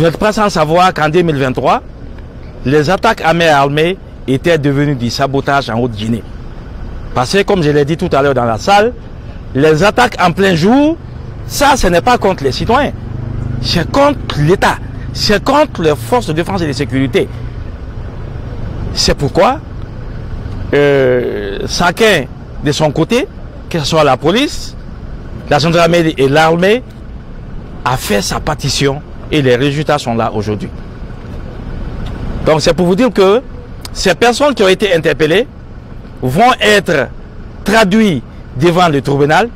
Vous n'êtes pas sans savoir qu'en 2023, les attaques à main armée étaient devenues du sabotage en Haute-Guinée. Parce que, comme je l'ai dit tout à l'heure dans la salle, les attaques en plein jour, ça, ce n'est pas contre les citoyens. C'est contre l'État. C'est contre les forces de défense et de sécurité. C'est pourquoi chacun de son côté, que ce soit la police, la gendarmerie et l'armée, a fait sa partition et les résultats sont là aujourd'hui. Donc c'est pour vous dire que ces personnes qui ont été interpellées vont être traduites devant le tribunal,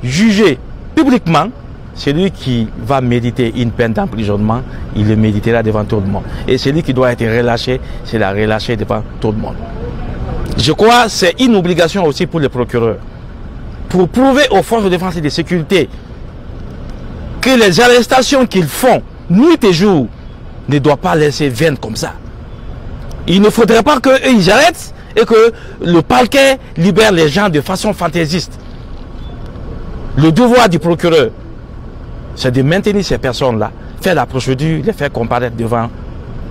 jugées publiquement. Celui qui va méditer une peine d'emprisonnement, il le méditera devant tout le monde. Et celui qui doit être relâché, c'est la relâché devant tout le monde. Je crois que c'est une obligation aussi pour les procureurs. Pour prouver aux forces de défense et de sécurité que les arrestations qu'ils font, nuit et jour, ne doivent pas laisser vaines comme ça. Il ne faudrait pas qu'ils arrêtent et que le parquet libère les gens de façon fantaisiste. Le devoir du procureur, c'est de maintenir ces personnes-là, faire la procédure, les faire comparaître devant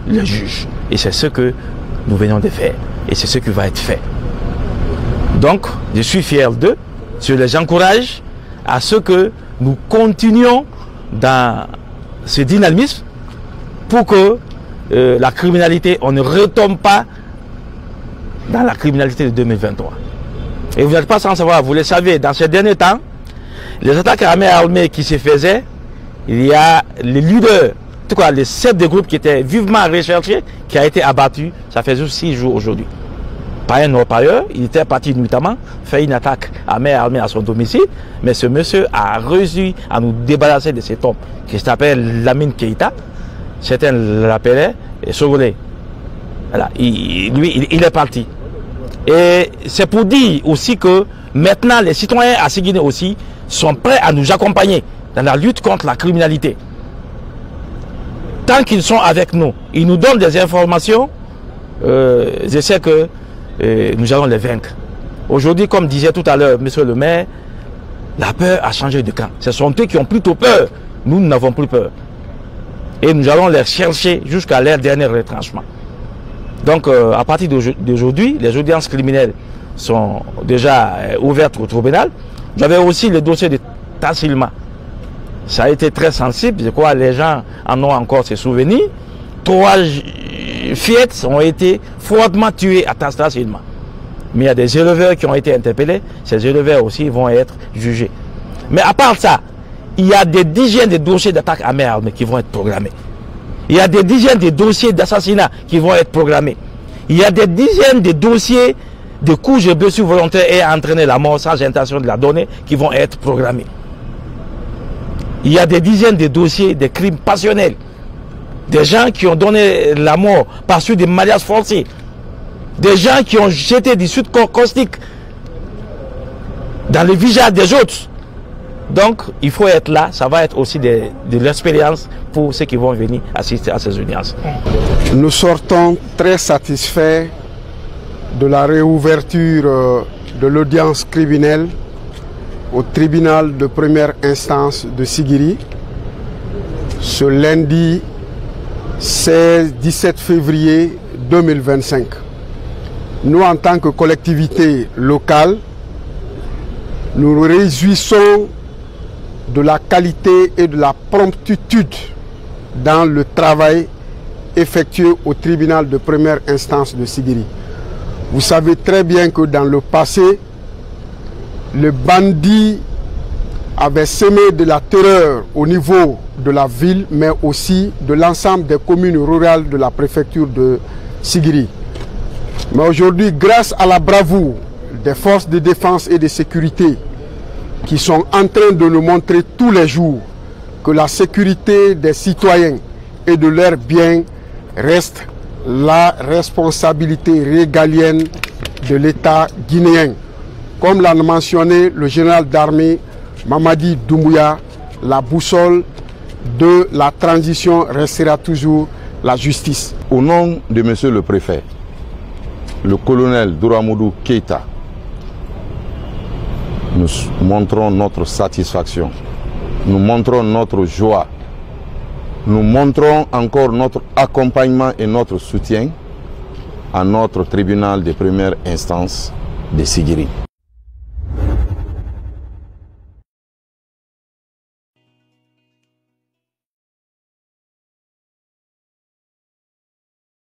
le juge. Et c'est ce que nous venons de faire. Et c'est ce qui va être fait. Donc, je suis fier d'eux. Je les encourage à ce que nous continuions dans ce dynamisme pour que la criminalité, on ne retombe pas dans la criminalité de 2023. Et vous n'êtes pas sans savoir, vous le savez, dans ces derniers temps, les attaques à main armée qui se faisaient, il y a les leaders, en tout cas les chefs de groupe qui étaient vivement recherchés, qui a été abattu, ça fait juste 6 jours aujourd'hui. Par un orpailleur, il était parti notamment faire une attaque à main armée à son domicile, mais ce monsieur a réussi à nous débarrasser de cet homme qui s'appelle Lamine Keïta. Certains l'appelaient Sogolé. Voilà, lui, il est parti. Et c'est pour dire aussi que maintenant les citoyens à Guinée aussi sont prêts à nous accompagner dans la lutte contre la criminalité. Tant qu'ils sont avec nous, ils nous donnent des informations, je sais que nous allons les vaincre. Aujourd'hui, comme disait tout à l'heure monsieur le maire, la peur a changé de camp. Ce sont eux qui ont plutôt peur. Nous n'avons plus peur. Et nous allons les chercher jusqu'à leur dernier retranchement. Donc, à partir d'aujourd'hui, les audiences criminelles sont déjà ouvertes au tribunal. J'avais aussi le dossier de Tassilma. Ça a été très sensible. Je crois que les gens en ont encore ses souvenirs. 3 fillettes ont été fortement tuées à Tassilma. Mais il y a des éleveurs qui ont été interpellés. Ces éleveurs aussi vont être jugés. Mais à part ça, il y a des dizaines de dossiers d'attaque à main armée qui vont être programmés. Il y a des dizaines de dossiers d'assassinat qui vont être programmés. Il y a des dizaines de dossiers de coups de blessures volontaires et entraîner la mort sans intention de la donner qui vont être programmés. Il y a des dizaines de dossiers de crimes passionnels. Des gens qui ont donné la mort par suite des mariages forcés. Des gens qui ont jeté du sucre caustique dans le visage des autres. Donc, il faut être là. Ça va être aussi de l'expérience pour ceux qui vont venir assister à ces audiences. Nous sortons très satisfaits de la réouverture de l'audience criminelle au tribunal de première instance de Sigiri ce lundi 17 février 2025. Nous, en tant que collectivité locale, nous nous réjouissons de la qualité et de la promptitude dans le travail effectué au tribunal de première instance de Sigiri. Vous savez très bien que dans le passé, les bandits avaient semé de la terreur au niveau de la ville, mais aussi de l'ensemble des communes rurales de la préfecture de Sigiri. Mais aujourd'hui, grâce à la bravoure des forces de défense et de sécurité qui sont en train de nous montrer tous les jours que la sécurité des citoyens et de leurs biens reste la responsabilité régalienne de l'État guinéen. Comme l'a mentionné le général d'armée Mamadi Doumbouya, la boussole de la transition restera toujours la justice. Au nom de monsieur le préfet, le colonel Douramoudou Keïta, nous montrons notre satisfaction, nous montrons notre joie, nous montrons encore notre accompagnement et notre soutien à notre tribunal de première instance de Sigiri.